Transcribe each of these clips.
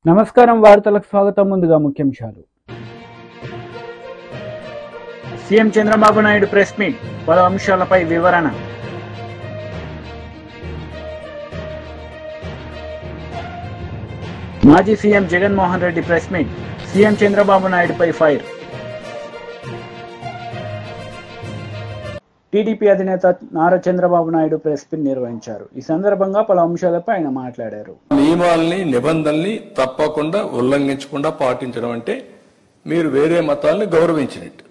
నమస్కారం వార్తలకు స్వాగతం. ముందుగా ముఖ్యాంశాలు. CM Chandrababu Naidu press meet, పలు అంశాలపై వివరణ. మాజీ CM Jaganmohan Reddy press meet, CM Chandrababu నాయుడుపై ఫైర్. టీడీపీ అధినేత నారా చంద్రబాబు నాయుడు ప్రెస్ మీట్ నిర్వహించారు. ఈ సందర్భంగా పలు అంశాలపై ఆయన మాట్లాడారు. నియమాల్ని నిబంధనల్ని తప్పకుండా ఉల్లంఘించకుండా పాటించడం అంటే మీరు వేరే మతాల్ని గౌరవించినట్టు.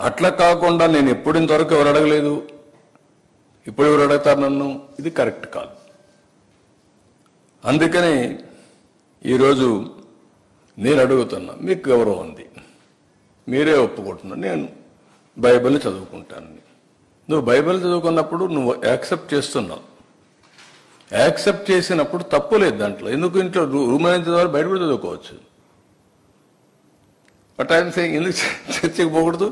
అట్లా కాకుండా నేను ఎప్పుడు ఇంతవరకు ఎవరు అడగలేదు, ఇప్పుడు ఎవరు అడుగుతారు నన్ను, ఇది కరెక్ట్ కాదు. అందుకని ఈరోజు నేను అడుగుతున్నా, మీకు గౌరవం ఉంది, మీరే ఒప్పుకుంటున్నా, నేను బైబిల్ని చదువుకుంటాను. నువ్వు బైబిల్ చదువుకున్నప్పుడు నువ్వు యాక్సెప్ట్ చేస్తున్నావు. యాక్సెప్ట్ చేసినప్పుడు తప్పు లేదు దాంట్లో. ఎందుకు ఇంట్లో రూమ్ అయిన చదవాలి, బయట కూడా చదువుకోవచ్చు. బట్ ఐఎమ్ సేయింగ్ ఎందుకు చర్చకి పోకూడదు?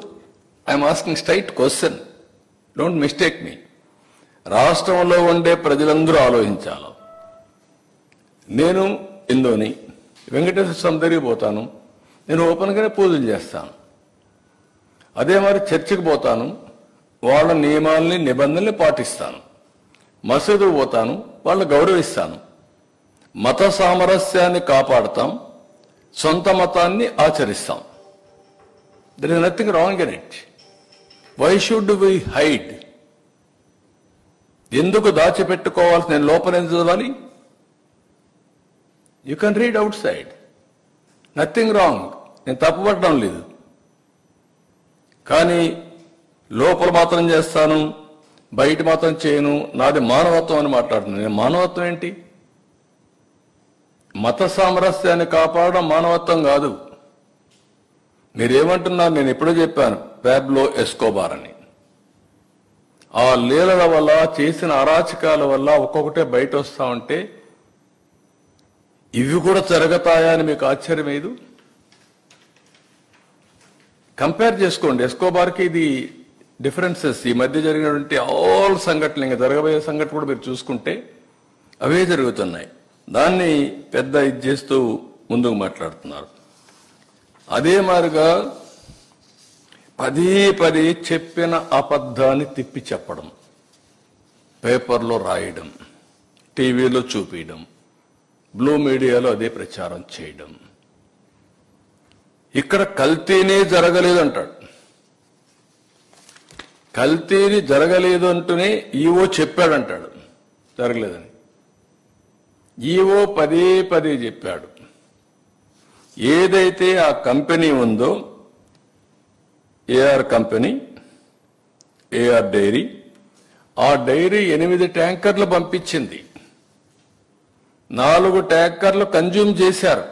I'm asking straight question, don't mistake me. రాష్ట్రంలో ఉండే ప్రజలందరూ ఆలోచించాలి. నేను హిందూని, వెంకటేశ్వర స్వామి దగ్గరికి పోతాను, నేను ఓపెన్గానే పూజలు చేస్తాను. అదే మరి చర్చికి పోతాను, వాళ్ళ నియమాల్ని నిబంధనల్ని పాటిస్తాను. మసీదుకు పోతాను, వాళ్ళని గౌరవిస్తాను. మత సామరస్యాన్ని కాపాడుతాం, సొంత మతాన్ని ఆచరిస్తాం. There is nothing wrong in it. Why should we hide? ఎందుకు దాచిపెట్టుకోవాల్సి? నేను లోపల ఎందుకు చదవాలి? You can read outside, nothing wrong. నేను తప్పుపడడం లేదు. కానీ లోపల మాత్రం చేస్తాను, బయట మాత్రం చేయను, నాది మానవత్వం అని మాట్లాడుతున్నాను. నేను మానవత్వం ఏంటి? మత సామరస్యాన్ని కాపాడడం మానవత్వం కాదు. మీరేమంటున్నారు? నేను ఎప్పుడో చెప్పాను, పాబ్లో ఎస్కోబార్ అని. ఆ లీలల వల్ల, చేసిన అరాచకాల వల్ల ఒక్కొక్కటే బయట వస్తా ఉంటే ఇవి కూడా జరుగుతాయా అని మీకు ఆశ్చర్యం లేదు? కంపేర్ చేసుకోండి. ఎస్కోబార్కి ఇది డిఫరెన్సెస్. ఈ మధ్య జరిగినటువంటి ఆల్ సంఘటనలు, ఇంకా జరగబోయే సంఘటన కూడా మీరు చూసుకుంటే అవే జరుగుతున్నాయి. దాన్ని పెద్ద ఇది చేస్తూ ముందుకు మాట్లాడుతున్నారు. అదే మాదిరిగా పదే పదే చెప్పిన అబద్ధాన్ని తిప్పి చెప్పడం, పేపర్లో రాయడం, టీవీలో చూపించడం, బ్లూ మీడియాలో అదే ప్రచారం చేయడం. ఇక్కడ కల్తీనే జరగలేదు అంటాడు. కల్తీని జరగలేదు అంటూనే ఈవో చెప్పాడంటాడు జరగలేదని. ఈవో పదే పదే చెప్పాడు. ఏదైతే ఆ కంపెనీ ఉందో, ఏఆర్ కంపెనీ, ఏఆర్ డైరీ, ఆ డైరీ 8 ట్యాంకర్లు పంపించింది. 4 ట్యాంకర్లు కన్జ్యూమ్ చేశారు.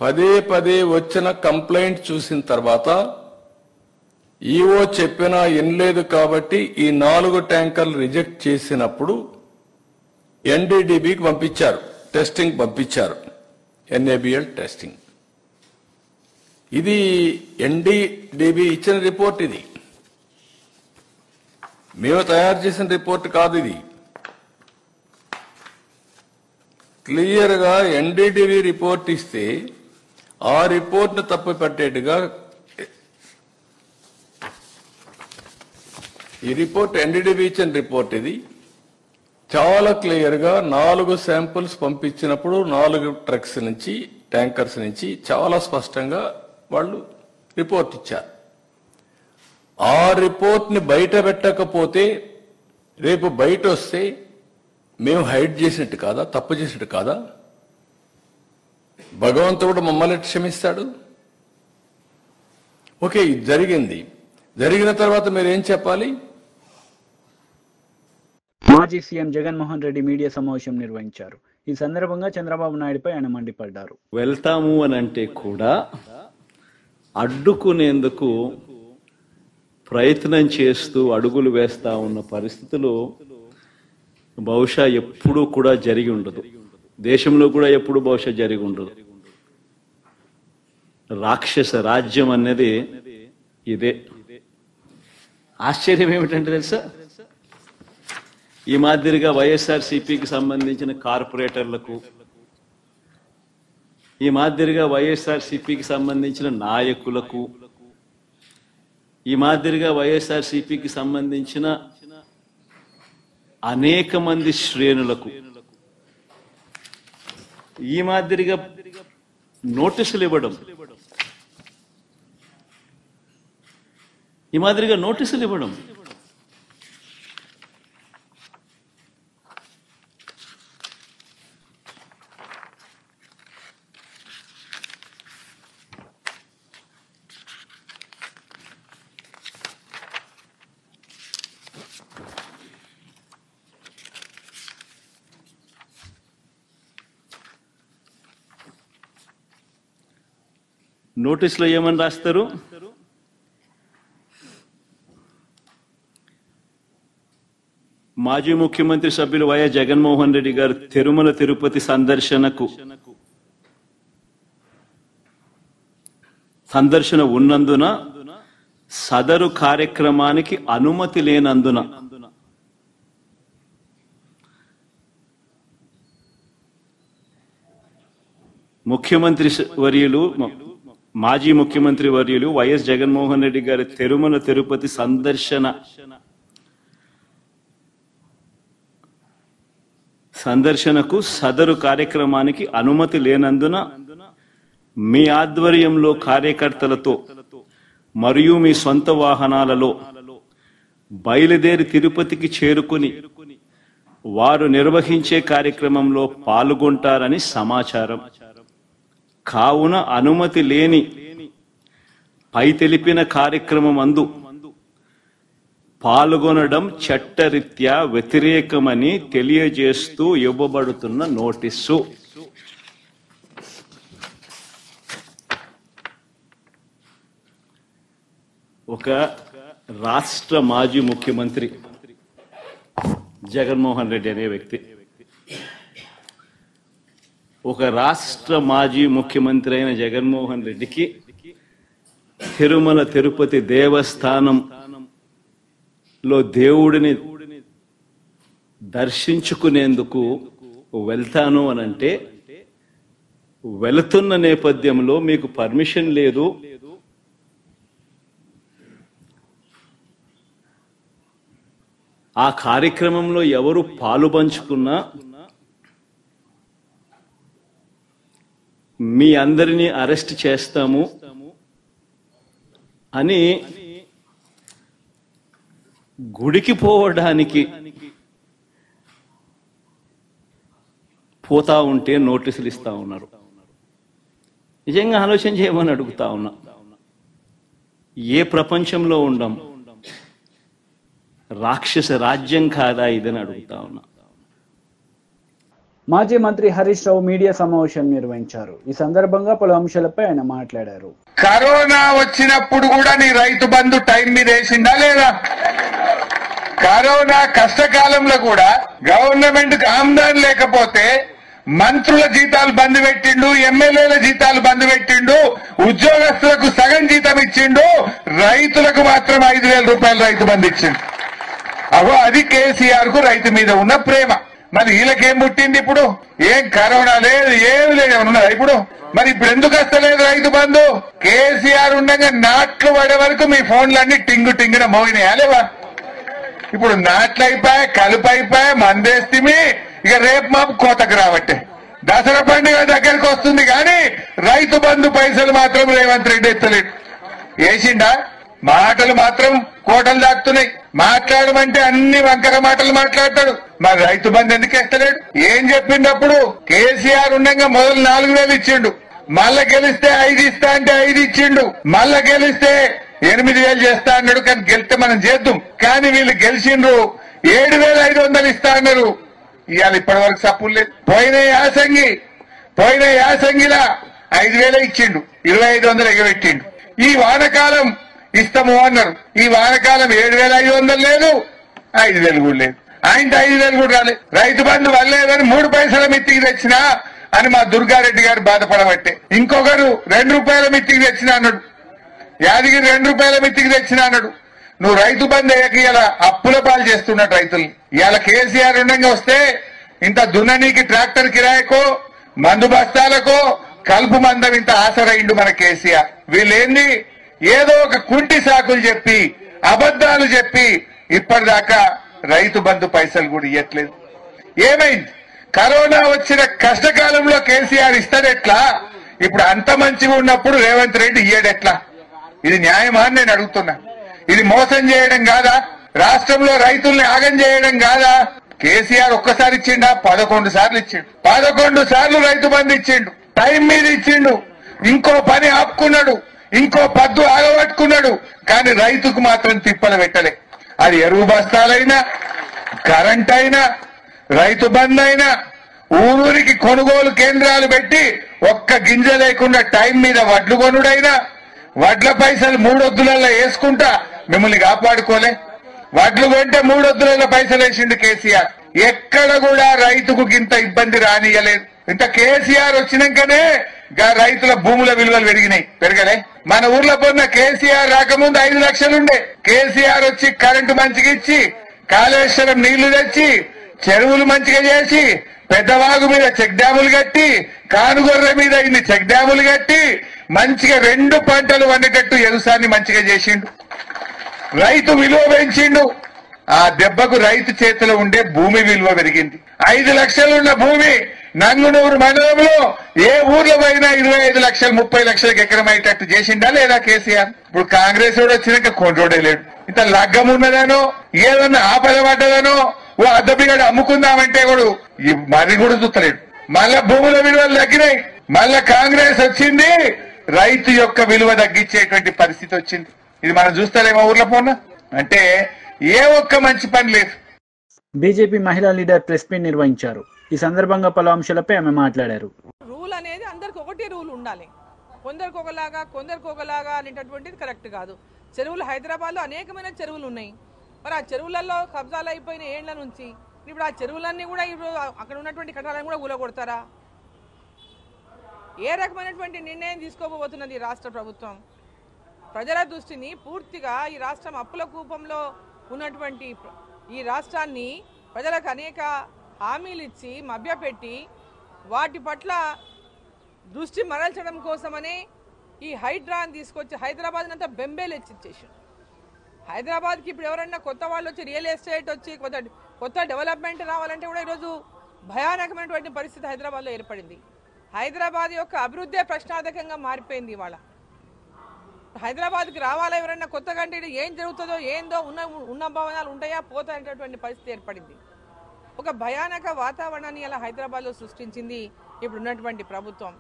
పదే పదే వచ్చిన కంప్లైంట్ చూసిన తర్వాత ఈవో చెప్పినా వినలేదు కాబట్టి ఈ 4 ట్యాంకర్లు రిజెక్ట్ చేసినప్పుడు ఎన్డీడీబీకి పంపించారు, టెస్టింగ్ పంపించారు, ఎన్ఏబిఎల్ టెస్టింగ్. ఇది ఎన్డీడీబీ ఇచ్చిన రిపోర్ట్. ఇది మేము తయారు చేసిన రిపోర్ట్ కాదు. ఇది క్లియర్గా ఎన్డీడీబీ రిపోర్ట్ ఇస్తే ఆ రిపోర్ట్ను తప్పు పెట్టేట్టుగా ఈ రిపోర్ట్ ఎన్డీడీబీ ఇచ్చిన రిపోర్ట్. ఇది చాలా క్లియర్గా 4 శాంపుల్స్ పంపించినప్పుడు 4 ట్రక్స్ నుంచి, ట్యాంకర్స్ నుంచి చాలా స్పష్టంగా వాళ్ళు రిపోర్ట్ ఇచ్చారు. ఆ రిపోర్ట్ని బయట పెట్టకపోతే రేపు బయట వస్తే మేము హైడ్ చేసినట్టు కాదా, తప్పు చేసినట్టు కాదా? భగవంతుడు మమ్మల్ని క్షమిస్తాడు. ఓకే, ఇది జరిగింది. జరిగిన తర్వాత మీరు ఏం చెప్పాలి? మాజీ సీఎం జగన్మోహన్ రెడ్డి మీడియా సమావేశం నిర్వహించారు. ఈ సందర్భంగా చంద్రబాబు నాయుడుపై ఆయన మండిపడ్డారు. వెళ్తాము అని అంటే కూడా అడ్డుకునేందుకు ప్రయత్నం చేస్తూ అడుగులు వేస్తా ఉన్న పరిస్థితులు బహుశా ఎప్పుడూ కూడా జరిగి ఉండదు. దేశంలో కూడా ఎప్పుడు బహుశా జరిగి ఉండదు. రాక్షస రాజ్యం అనేది ఇదే. ఆశ్చర్యం ఏమిటంటే తెలుసా, ఈ మాదిరిగా వైఎస్ఆర్సీపీకి సంబంధించిన కార్పొరేటర్లకు, ఈ మాదిరిగా వైఎస్ఆర్సీపీకి సంబంధించిన నాయకులకు, ఈ మాదిరిగా వైఎస్ఆర్సీపీకి సంబంధించిన అనేక మంది శ్రేణులకు ఈ మాదిరిగా నోటీసులు ఇవ్వడం, ఈ మాదిరిగా నోటీసులు ఇవ్వడం నోటీసులో ఏమని రాస్తారు? మాజీ ముఖ్యమంత్రి సభ్యులు వైఎస్ జగన్మోహన్ రెడ్డి గారు తిరుమల తిరుపతి సందర్శన ఉన్నందున సదరు కార్యక్రమానికి అనుమతి లేనందున ముఖ్యమంత్రి వర్యులు మాజీ ముఖ్యమంత్రి వర్యులు వైఎస్ జగన్మోహన్ రెడ్డి గారి తిరుమల తిరుపతి సందర్శనకు సదరు కార్యక్రమానికి అనుమతి లేనందున మీ ఆధ్వర్యంలో కార్యకర్తలతో మరియు మీ సొంత వాహనాలలో బయలుదేరి తిరుపతికి చేరుకుని వారు నిర్వహించే కార్యక్రమంలో పాల్గొంటారని సమాచారం. కావున అనుమతి లేని పై తెలిపిన కార్యక్రమమందు పాల్గొనడం చట్టరీత్యా వ్యతిరేకమని తెలియజేస్తూ ఇవ్వబడుతున్న నోటీసు. ఒక రాష్ట్ర మాజీ ముఖ్యమంత్రి జగన్మోహన్ రెడ్డి అనే వ్యక్తి, ఒక రాష్ట్ర మాజీ ముఖ్యమంత్రి అయిన జగన్మోహన్ రెడ్డికి తిరుమల తిరుపతి దేవస్థానంలో దేవుడిని దర్శించుకునేందుకు వెళ్తాను అనంటే వెళుతున్న నేపథ్యంలో మీకు పర్మిషన్ లేదు, ఆ కార్యక్రమంలో ఎవరు పాలుపంచుకున్నా మీ అందరినీ అరెస్ట్ చేస్తాము అని గుడికి పోవడానికి పోతా ఉంటే నోటీసులు ఇస్తా ఉన్నారు. నిజంగా ఆలోచన చేయమని అడుగుతా ఉన్నా. ఏ ప్రపంచంలో ఉండం? రాక్షస రాజ్యం కాదా ఇదని అడుగుతా ఉన్నా. మాజీ మంత్రి హరీష్ రావు మీడియా సమావేశం నిర్వహించారు. ఈ సందర్భంగా పలు అంశాలపై ఆయన మాట్లాడారు. కరోనా వచ్చినప్పుడు కూడా నీ రైతు బంధు టైం మీద వేసిందా లేదా? కరోనా కష్టకాలంలో కూడా గవర్నమెంట్ కి ఆమ్దాన్ లేకపోతే మంత్రుల జీతాలు బంద్ పెట్టిండు, ఎమ్మెల్యేల జీతాలు బంద్ పెట్టిండు, ఉద్యోగస్తులకు సగం జీతం ఇచ్చిండు, రైతులకు మాత్రం 5,000 రూపాయలు రైతు బంధు ఇచ్చిండు. అగో అది కేసీఆర్ కు రైతు మీద ఉన్న ప్రేమ. మరి వీళ్ళకేం పుట్టింది ఇప్పుడు? ఏం కరోనా లేదు, ఏమి లేదు, ఉన్నదా ఇప్పుడు? మరి ఇప్పుడు ఎందుకు వస్తలేదు రైతు బంధు? కేసీఆర్ ఉండగా నాట్లు పడే వరకు మీ ఫోన్లన్నీ టింగు టింగున మోగినాయా లేవా? ఇప్పుడు నాట్లు అయిపోయా, కలుపు అయిపోయా, మందేస్తిమి. ఇక రేపు మాపు కోతకు రాబట్టే దసరా పండుగ దగ్గరికి వస్తుంది కానీ రైతు బంధు పైసలు మాత్రం రేవంత్ రెడ్డి ఎత్తలేడు. వేసిండా? మాటలు మాత్రం కోటలు దాటుతున్నాయి. మాట్లాడమంటే అన్ని వంకర మాటలు మాట్లాడతాడు. మరి రైతు బంధు ఎందుకు వేస్తలేడు? ఏం చెప్పిండప్పుడు? కేసీఆర్ ఉండగా మొదలు 4,000 ఇచ్చిండు, మళ్ళా గెలిస్తే 5 ఇస్తా అంటే 5 ఇచ్చిండు, మళ్ళా గెలిస్తే 8,000 చేస్తా అన్నాడు. కానీ గెలిస్తే మనం చేద్దాం. కానీ వీళ్ళు గెలిచిండ్రు 7,500 ఇస్తా అన్నారు. ఇవాళ ఇప్పటి వరకు సప్పులు లేదు. పోయిన యాసంగిలా 5,000 ఇచ్చిండు, 2,500 ఎగబెట్టిండు. ఈ వానకాలం ఇస్తాము అన్నారు. ఈ వానకాలం 7,500 లేదు, 5,000 కూడా లేదు. ఆయనతో 5,000 కూడా రాలేదు. రైతు బంధు వల్లేదని 3 పైసల మిత్తికి తెచ్చినా అని మా దుర్గారెడ్డి గారు బాధపడబట్టే. ఇంకొకరు 2 రూపాయల మిత్తికి తెచ్చినా అన్నాడు. యాదగిరి 2 రూపాయల మిత్తికి తెచ్చినా అన్నాడు. నువ్వు రైతు బంధు అయ్యాక ఇలా అప్పుల పాలు చేస్తున్నట్టు రైతుల్ని. ఇవాళ కేసీఆర్ ఉండగా వస్తే ఇంత దున్ననీకి ట్రాక్టర్ కిరాయకో, మందు బస్తాలకో, కలుపు మందం ఇంత ఆసరైండు మన కేసీఆర్. వీళ్ళేంది ఏదో ఒక కుంటి సాకులు చెప్పి అబద్దాలు చెప్పి ఇప్పటిదాకా రైతు బంధు పైసలు కూడా ఇవ్వట్లేదు. ఏమైంది? కరోనా వచ్చిన కష్టకాలంలో కేసీఆర్ ఇస్తాడెట్లా? ఇప్పుడు అంత మంచిగా ఉన్నప్పుడు రేవంత్ రెడ్డి ఇయ్యడెట్లా? ఇది న్యాయమా అని నేను అడుగుతున్నా. ఇది మోసం చేయడం కాదా? రాష్ట్రంలో రైతుల్ని ఆగం చేయడం కాదా? కేసీఆర్ ఒక్కసారి ఇచ్చిండా? 11 సార్లు ఇచ్చిండు. 11 సార్లు రైతు బంధు ఇచ్చిండు. టైం మీద ఇచ్చిండు. ఇంకో పని ఆపుకున్నాడు, ఇంకో పద్దు ఆగబట్టుకున్నాడు. కానీ రైతుకు మాత్రం తిప్పలు పెట్టలే. అది ఎరువు బస్తాలైనా, కరెంట్ అయినా, రైతు బంధు అయినా, ఊరూరికి కొనుగోలు కేంద్రాలు పెట్టి ఒక్క గింజ లేకుండా టైం మీద వడ్లు కొనుడైనా, వడ్ల పైసలు 3 వద్దులలో వేసుకుంటా మిమ్మల్ని కాపాడుకోలే. వడ్లు కొంటే 3 వద్దులలో పైసలు వేసిండు కేసీఆర్. ఎక్కడ కూడా రైతుకు ఇంత ఇబ్బంది రానియలేదు. ఇంత కేసీఆర్ వచ్చినాకనే రైతుల భూముల విలువలు పెరగలే. మన ఊర్లో పొన్న కేసీఆర్ రాకముందు 5 లక్షలుండే. కేసీఆర్ వచ్చి కరెంటు మంచిగా ఇచ్చి, కాళేశ్వరం నీళ్లు తెచ్చి, చెరువులు మంచిగా చేసి, పెద్దవాగు మీద చెక్ డ్యాములు కట్టి, కానుగొర్రె మీద ఇన్ని చెక్ డ్యాములు కట్టి మంచిగా 2 పంటలు వండేటట్టు వ్యవసాయాన్ని మంచిగా చేసిండు. రైతు విలువ పెంచిండు. ఆ దెబ్బకు రైతు చేతిలో ఉండే భూమి విలువ పెరిగింది. 5 లక్షలున్న భూమి నంగునూరు మండలంలో ఏ ఊర్లో పోయినా 25 లక్షలు 30 లక్షలకు ఎకరం అయ్యేటట్టు చేసిండా లేదా కేసీఆర్? ఇప్పుడు కాంగ్రెస్ వాడు వచ్చినాక కొండ్రోడే లేడు. ఇంత లగ్గం ఉన్నదనో, ఏదన్నా ఆపద పడ్డదనో, ఓ అద్దపిగడు అమ్ముకుందామంటే కూడా మరి కూడా చూస్తలేడు. మళ్ళా భూముల విలువలు తగ్గినాయి. మళ్ళా కాంగ్రెస్ వచ్చింది, రైతు యొక్క విలువ తగ్గించేటువంటి పరిస్థితి వచ్చింది. ఇది మనం చూస్తారేమో ఊర్లో పోనా అంటే ఏ ఒక్క మంచి పని లేదు. బీజేపీ మహిళా లీడర్ ప్రెస్ మీట్ నిర్వహించారు. ఈ సందర్భంగా పలు అంశాలపై ఆమె మాట్లాడారు. రూల్ అనేది అందరికి ఒకటే రూల్ ఉండాలి. కొందరికి ఒకలాగా అనేటటువంటిది కరెక్ట్ కాదు. చెరువులు హైదరాబాద్లో అనేకమైన చెరువులు ఉన్నాయి. మరి ఆ చెరువులలో కబ్జాలు అయిపోయిన ఏళ్ల నుంచి ఇప్పుడు ఆ చెరువులన్నీ కూడా ఇప్పుడు అక్కడ ఉన్నటువంటి కట్టాలను కూడా కూలగొడతారా? ఏ రకమైనటువంటి నిర్ణయం తీసుకోబోతున్నది రాష్ట్ర ప్రభుత్వం? ప్రజల దృష్టిని పూర్తిగా ఈ రాష్ట్రం అప్పుల కూపంలో ఉన్నటువంటి ఈ రాష్ట్రాన్ని ప్రజలకు అనేక హామీలు ఇచ్చి మభ్యపెట్టి వాటి పట్ల దృష్టి మరల్చడం కోసమనే ఈ హైడ్రాని తీసుకొచ్చి హైదరాబాద్ అంతా బెంబేలెచ్చిచ్చేసారు. హైదరాబాద్కి ఇప్పుడు ఎవరన్నా కొత్త వాళ్ళు వచ్చి రియల్ ఎస్టేట్ వచ్చి కొత్త డెవలప్మెంట్ రావాలంటే కూడా ఈరోజు భయానకమైనటువంటి పరిస్థితి హైదరాబాద్లో ఏర్పడింది. హైదరాబాద్ యొక్క అభివృద్ధి ప్రశ్నార్థకంగా మారిపోయింది. ఇవాళ హైదరాబాద్కి రావాలా ఎవరన్నా కొత్తగా అంటే ఏం జరుగుతుందో ఏందో ఉన్న భవనాలు ఉంటాయా పోతాయనేటటువంటి పరిస్థితి ఏర్పడింది. ఒక భయానక వాతావరణాన్ని అలా హైదరాబాద్లో సృష్టించింది ఇప్పుడున్నటువంటి ప్రభుత్వం.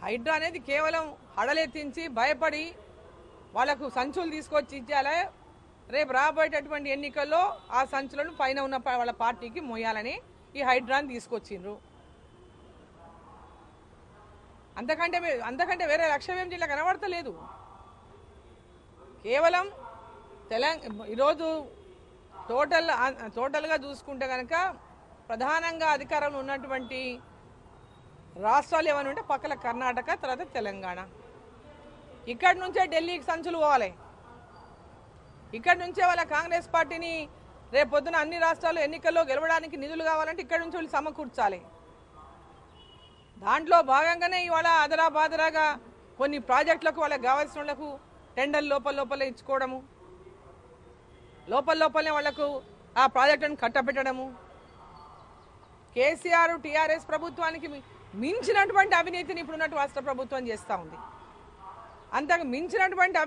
హైడ్రా అనేది కేవలం హడలెత్తించి భయపడి వాళ్లకు సంచులు తీసుకొచ్చి ఇచ్చేయాలి. రేపు రాబోయేటటువంటి ఎన్నికల్లో ఆ సంచులను పైన ఉన్న వాళ్ళ పార్టీకి మోయాలని ఈ హైడ్రాని తీసుకొచ్చిండ్రు. అంతకంటే వేరే లక్ష్యం ఏం జిల్లా కనబడతలేదు. కేవలం ఈరోజు టోటల్గా చూసుకుంటే కనుక ప్రధానంగా అధికారంలో ఉన్నటువంటి రాష్ట్రాలు ఏమైనా ఉంటే పక్కన కర్ణాటక, తర్వాత తెలంగాణ. ఇక్కడి నుంచే ఢిల్లీకి సంచులు పోవాలి. ఇక్కడి నుంచే వాళ్ళ కాంగ్రెస్ పార్టీని రేపొద్దున అన్ని రాష్ట్రాలు ఎన్నికల్లో గెలవడానికి నిధులు కావాలంటే ఇక్కడి నుంచి వాళ్ళు సమకూర్చాలి. దాంట్లో భాగంగానే ఇవాళ ఆదరాబాదరాగా కొన్ని ప్రాజెక్టులకు వాళ్ళకి కావాల్సిన వాళ్లకు టెండర్లు లోపలే ఇచ్చుకోవడము, లోపలనే వాళ్లకు ఆ ప్రాజెక్టును కట్టబెట్టడము. కేసీఆర్ టీఆర్ఎస్ ప్రభుత్వానికి మించినటువంటి అవినీతిని ఇప్పుడున్నట్టు రాష్ట్ర ప్రభుత్వం చేస్తూ ఉంది. అంతకు మించినటువంటి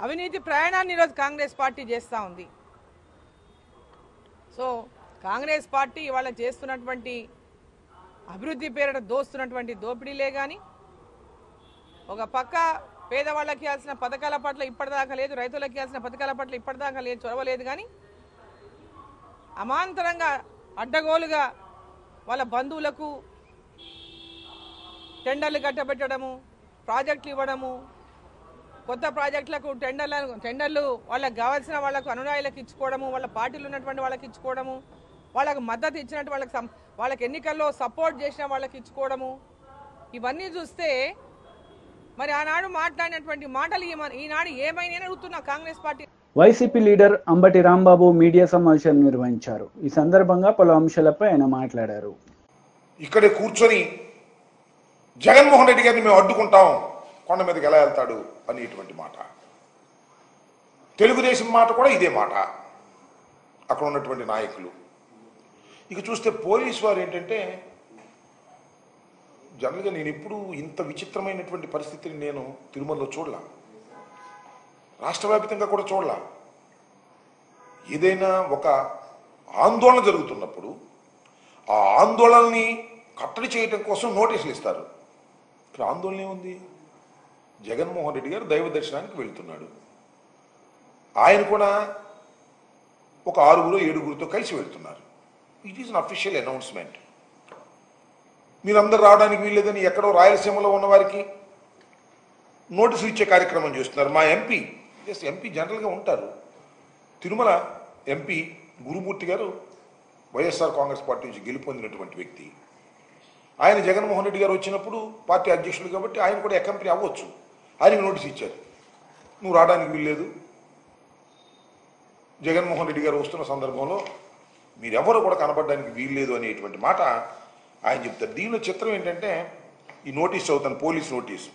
అవినీతి ప్రయాణాన్ని ఈరోజు కాంగ్రెస్ పార్టీ చేస్తూ ఉంది. సో కాంగ్రెస్ పార్టీ ఇవాళ చేస్తున్నటువంటి అభివృద్ధి పేరిట దోస్తున్నటువంటి దోపిడీలే కానీ, ఒక పక్క పేదవాళ్ళకి ఇవ్వాల్సిన పథకాల పట్ల ఇప్పటిదాకా లేదు, రైతులకు ఇవ్వాల్సిన పథకాల పట్ల ఇప్పటిదాకా లేదు, చొరవలేదు. కానీ అమాంతరంగా అడ్డగోలుగా వాళ్ళ బంధువులకు టెండర్లు కట్టబెట్టడము, ప్రాజెక్టులు ఇవ్వడము, కొత్త ప్రాజెక్టులకు టెండర్లు వాళ్ళకి కావాల్సిన వాళ్ళకు అనునాయులకు ఇచ్చుకోవడము, వాళ్ళ పార్టీలు ఉన్నటువంటి వాళ్ళకి ఇచ్చుకోవడము, వాళ్ళకు మద్దతు ఇచ్చినట్టు వాళ్ళకి ఎన్నికల్లో సపోర్ట్ చేసిన వాళ్ళకి ఇచ్చుకోవడము. ఇవన్నీ చూస్తే మరి ఆనాడు మాట్లాడినటువంటి మాటలు ఈనాడు ఏమైనా అడుగుతున్నా Congress party. YCP leader Ambati Rambabu media సమావేశం నిర్వహించారు. ఈ సందర్భంగా పలు అంశాలపై ఆయన మాట్లాడారు. ఇక్కడే కూర్చొని జగన్మోహన్ రెడ్డి గారిని మేము అడ్డుకుంటాం, కొండ మీదకి ఎలా వెళ్తాడు అనేటువంటి మాట. తెలుగుదేశం మాట కూడా ఇదే మాట, అక్కడ ఉన్నటువంటి నాయకులు. ఇక చూస్తే పోలీసు వారు ఏంటంటే, జనరల్గా నేను ఎప్పుడు ఇంత విచిత్రమైనటువంటి పరిస్థితిని నేను తిరుమలలో చూడలా, రాష్ట్ర వ్యాప్తంగా కూడా చూడలా. ఏదైనా ఒక ఆందోళన జరుగుతున్నప్పుడు ఆ ఆందోళనని కట్టడి చేయడం కోసం నోటీసులు ఇస్తారు. ఇక్కడ ఆందోళన ఏముంది? జగన్మోహన్ రెడ్డి గారు దైవ దర్శనానికి వెళ్తున్నాడు. ఆయన కూడా ఒక 6-7 కలిసి వెళ్తున్నారు. It is an official announcement. మీరందరూ రావడానికి వీల్లేదని ఎక్కడో రాయలసీమలో ఉన్న వారికి నోటీసులు ఇచ్చే కార్యక్రమం చేస్తున్నారు. మా ఎంపీ జనరల్గా ఉంటారు, తిరుమల ఎంపీ గురుమూర్తి గారు వైఎస్ఆర్ కాంగ్రెస్ పార్టీ నుంచి గెలుపొందినటువంటి వ్యక్తి. ఆయన జగన్మోహన్ రెడ్డి గారు వచ్చినప్పుడు పార్టీ అధ్యక్షులు కాబట్టి ఆయన కూడా అకంపెనీ అవ్వచ్చు. ఆయనకు నోటీస్ ఇచ్చారు, నువ్వు రావడానికి వీల్లేదు, జగన్మోహన్ రెడ్డి గారు వస్తున్న సందర్భంలో మీరెవరు కూడా కనబడడానికి వీల్లేదు అనేటువంటి మాట ఆయన చెప్తారు. దీనిలో చిత్రం ఏంటంటే, ఈ నోటీస్ చదువుతాను, పోలీస్ నోటీస్.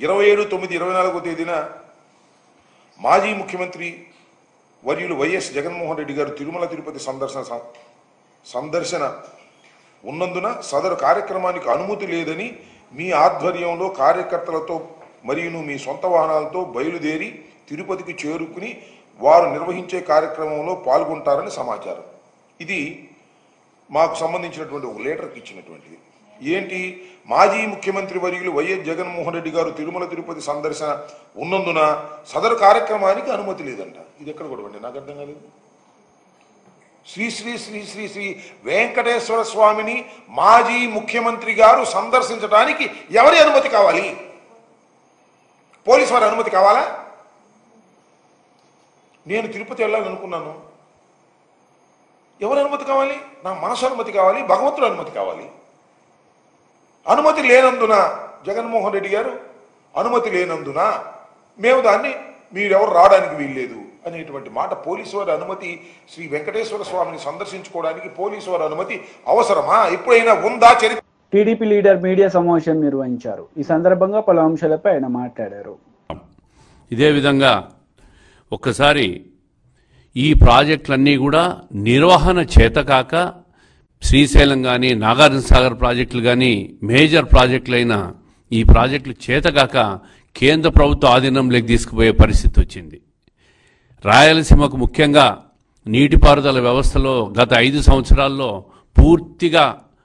27/9/24 తేదీన మాజీ ముఖ్యమంత్రి వర్యులు వైఎస్ జగన్మోహన్ రెడ్డి గారు తిరుమల తిరుపతి సందర్శన ఉన్నందున సదరు కార్యక్రమానికి అనుమతి లేదని మీ ఆధ్వర్యంలో కార్యకర్తలతో మరియు మీ సొంత వాహనాలతో బయలుదేరి తిరుపతికి చేరుకుని వారు నిర్వహించే కార్యక్రమంలో పాల్గొంటారని సమాచారం. ఇది మాకు సంబంధించినటువంటి ఒక లెటర్కి ఇచ్చినటువంటిది. ఏంటి? మాజీ ముఖ్యమంత్రి వర్యులు వైఎస్ జగన్మోహన్ రెడ్డి గారు తిరుమల తిరుపతి సందర్శన ఉన్నందున సదరు కార్యక్రమానికి అనుమతి లేదంట. ఇది ఎక్కడ కూడా నాకు అర్థం కాలేదు. శ్రీ శ్రీ శ్రీ శ్రీ శ్రీ వెంకటేశ్వర స్వామిని మాజీ ముఖ్యమంత్రి గారు సందర్శించడానికి ఎవరి అనుమతి కావాలి? పోలీసు వారి అనుమతి కావాలా? నేను తిరుపతి వెళ్ళాలనుకున్నాను, ఎవరి అనుమతి కావాలి? నా మనసు అనుమతి కావాలి, భగవంతుడు అనుమతి కావాలి. అనుమతి లేనందున జగన్మోహన్ రెడ్డి గారు అనుమతి లేనందున మేము దాన్ని మీరెవరు రావడానికి వీల్లేదు అనేటువంటి మాట. పోలీసు వారి అనుమతి, శ్రీ వెంకటేశ్వర స్వామిని సందర్శించుకోవడానికి పోలీసు వారి అనుమతి అవసరమా? ఎప్పుడైనా ఉందా? టీడీపీ లీడర్ మీడియా సమావేశం నిర్వహించారు. ఈ సందర్భంగా పలు అంశాలపై ఆయన మాట్లాడారు. ఇదే విధంగా ఒక్కసారి ఈ ప్రాజెక్టులన్నీ కూడా నిర్వహణ చేతకాక, శ్రీశైలం కానీ నాగార్జున సాగర్ ప్రాజెక్టులు కానీ మేజర్ ప్రాజెక్టులైన ఈ ప్రాజెక్టులు చేతకాక కేంద్ర ప్రభుత్వ ఆధీనంలోకి తీసుకుపోయే పరిస్థితి వచ్చింది. రాయలసీమకు ముఖ్యంగా నీటిపారుదల వ్యవస్థలో గత 5 సంవత్సరాల్లో పూర్తిగా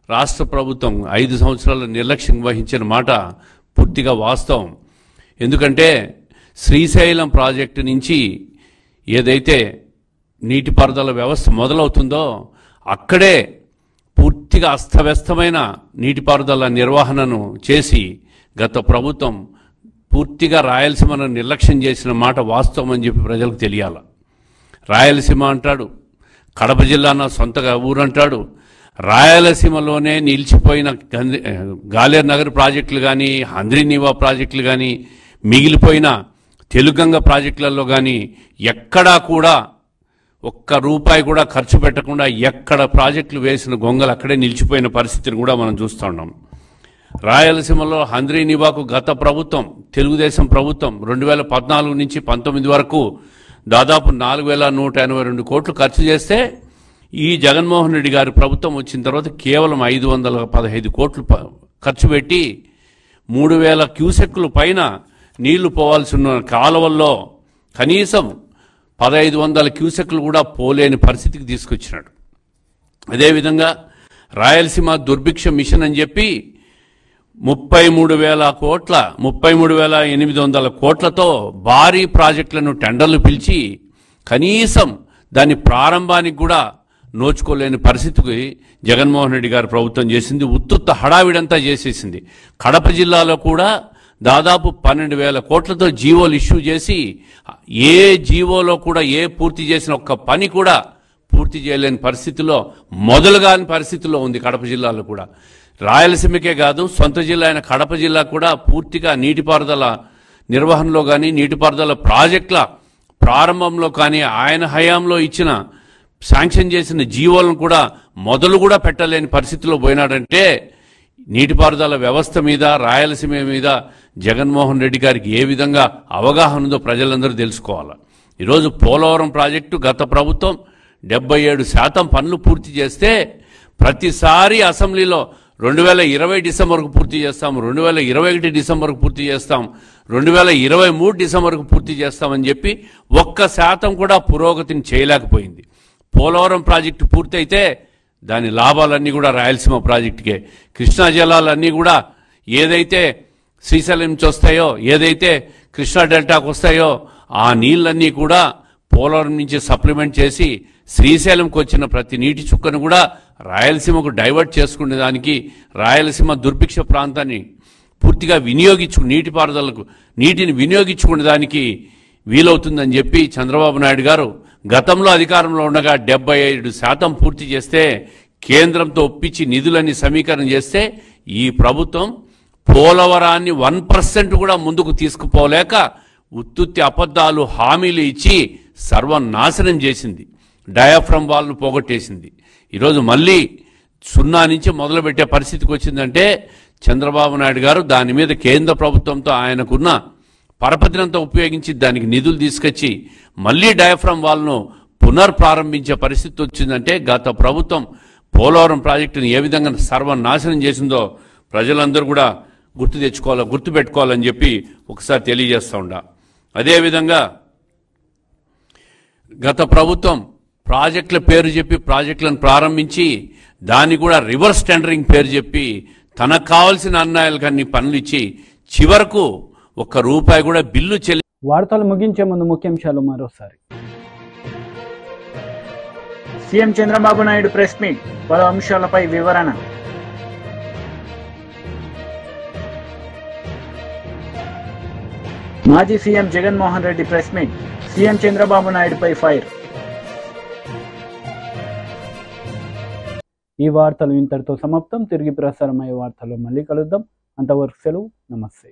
రాష్ట్ర ప్రభుత్వం 5 సంవత్సరాల నిర్లక్ష్యం వహించిన మాట పూర్తిగా వాస్తవం. ఎందుకంటే శ్రీశైలం ప్రాజెక్టు నుంచి ఏదైతే నీటిపారుదల వ్యవస్థ మొదలవుతుందో అక్కడే పూర్తిగా అస్తవ్యస్తమైన నీటిపారుదల నిర్వహణను చేసి గత ప్రభుత్వం పూర్తిగా రాయలసీమను నిర్లక్ష్యం చేసిన మాట వాస్తవం అని చెప్పి ప్రజలకు తెలియాల. రాయలసీమ అంటాడు, కడప జిల్లా నా సొంతగా ఊరంటాడు. రాయలసీమలోనే నిలిచిపోయిన గాలేరు నగర్ ప్రాజెక్టులు కానీ, హంద్రీనీవా ప్రాజెక్టులు కానీ, మిగిలిపోయిన తెలుగంగ ప్రాజెక్టులలో కానీ ఎక్కడా కూడా ఒక్క రూపాయి కూడా ఖర్చు పెట్టకుండా ఎక్కడ ప్రాజెక్టులు వేసిన గొంగలు అక్కడే నిలిచిపోయిన పరిస్థితిని కూడా మనం చూస్తూ ఉన్నాం. రాయలసీమలో హంద్రీనీవాకు గత ప్రభుత్వం, తెలుగుదేశం ప్రభుత్వం 2014 నుంచి 19 వరకు దాదాపు 4,182 కోట్లు ఖర్చు చేస్తే, ఈ జగన్మోహన్ రెడ్డి గారి ప్రభుత్వం వచ్చిన తర్వాత కేవలం 515 కోట్లు ఖర్చు పెట్టి 3,000 క్యూసెక్కుల పైన నీళ్లు పోవాల్సి ఉన్న కాలువల్లో కనీసం 1,500 క్యూసెక్లు కూడా పోలేని పరిస్థితికి తీసుకొచ్చినాడు. అదేవిధంగా రాయలసీమ దుర్భిక్ష మిషన్ అని చెప్పి 33,800 కోట్లతో భారీ ప్రాజెక్టులను టెండర్లు పిలిచి కనీసం దాని ప్రారంభానికి కూడా నోచుకోలేని పరిస్థితికి జగన్మోహన్ రెడ్డి గారి ప్రభుత్వం చేసింది. ఉత్తుత్త హడావిడంతా చేసేసింది. కడప జిల్లాలో కూడా దాదాపు 12,000 కోట్లతో జీవోలు ఇష్యూ చేసి ఏ జీవోలో కూడా పూర్తి చేసిన ఒక్క పని కూడా పూర్తి చేయలేని పరిస్థితిలో, మొదలుగాని పరిస్థితిలో ఉంది కడప జిల్లాలో కూడా. రాయలసీమకే కాదు, సొంత జిల్లా అయిన కడప జిల్లా కూడా పూర్తిగా నీటిపారుదల నిర్వహణలో కానీ, నీటిపారుదల ప్రాజెక్టుల ప్రారంభంలో కానీ ఆయన హయాంలో ఇచ్చిన శాంక్షన్ చేసిన జీవోలను కూడా మొదలు కూడా పెట్టలేని పరిస్థితిలో పోయినాడంటే నీటిపారుదల వ్యవస్థ మీద రాయలసీమ మీద జగన్మోహన్ రెడ్డి గారికి ఏ విధంగా అవగాహన ఉందో ప్రజలందరూ తెలుసుకోవాలి. ఈరోజు పోలవరం ప్రాజెక్టు గత ప్రభుత్వం 77% పనులు పూర్తి చేస్తే ప్రతిసారి అసెంబ్లీలో 2020 డిసెంబర్కు పూర్తి చేస్తాం, 2021 డిసెంబర్కు పూర్తి చేస్తాం, 2023 డిసెంబర్కు పూర్తి చేస్తామని చెప్పి 1% కూడా పురోగతిని చేయలేకపోయింది. పోలవరం ప్రాజెక్టు పూర్తయితే దాని లాభాలన్నీ కూడా రాయలసీమ ప్రాజెక్టుకే. కృష్ణా జలాలన్నీ కూడా ఏదైతే శ్రీశైలం నుంచి వస్తాయో, ఏదైతే కృష్ణా డెల్టాకు వస్తాయో ఆ నీళ్ళన్నీ కూడా పోలవరం నుంచి సప్లిమెంట్ చేసి శ్రీశైలంకి వచ్చిన ప్రతి నీటి చుక్కను కూడా రాయలసీమకు డైవర్ట్ చేసుకునే దానికి, రాయలసీమ దుర్భిక్ష ప్రాంతాన్ని పూర్తిగా నీటిపారుదలకు నీటిని వినియోగించుకునే దానికి వీలవుతుందని చెప్పి చంద్రబాబు నాయుడు గారు గతంలో అధికారంలో ఉండగా 77% పూర్తి చేస్తే, కేంద్రంతో ఒప్పించి నిధులన్నీ సమీకరణ చేస్తే ఈ ప్రభుత్వం పోలవరాన్ని 1% కూడా ముందుకు తీసుకుపోలేక ఉత్తుత్తి అబద్ధాలు హామీలు ఇచ్చి సర్వనాశనం చేసింది. డయాఫ్రమ్ వాల్ను పోగొట్టేసింది. ఈరోజు మళ్ళీ 0 నుంచి మొదలుపెట్టే పరిస్థితికి వచ్చిందంటే చంద్రబాబు నాయుడు గారు దాని మీద కేంద్ర ప్రభుత్వంతో ఆయనకున్న పరపతినంతా ఉపయోగించి దానికి నిధులు తీసుకొచ్చి మళ్ళీ డయాఫ్రమ్ వాల్ను పునర్ప్రారంభించే పరిస్థితి వచ్చిందంటే గత ప్రభుత్వం పోలవరం ప్రాజెక్టును ఏ విధంగా సర్వనాశనం చేసిందో ప్రజలందరూ కూడా గుర్తుపెట్టుకోవాలని చెప్పి ఒకసారి తెలియజేస్తూ ఉండా. అదేవిధంగా గత ప్రభుత్వం ప్రాజెక్టుల పేరు చెప్పి ప్రాజెక్టులను ప్రారంభించి దాన్ని కూడా రివర్స్ టెండరింగ్ పేరు చెప్పి తనకు కావాల్సిన అన్యాయాలకన్నీ పనులు ఇచ్చి చివరకు ₹1 కూడా బిల్లు వార్తలు ముగించే ముందు ముఖ్యాంశాలు మరోసారి. CM Chandrababu Naidu press meet, పలు అంశాలపై వివరణ. మాజీ CM Jaganmohan Reddy press meet, CM Chandrababu నాయుడుపై ఫైర్. ఈ వార్తలు ఇంతటితో సమాప్తం. తిరిగి ప్రసారమయ్యే వార్తల్లో మళ్ళీ కలుద్దాం. అంతవరకు సెలవు. నమస్తే.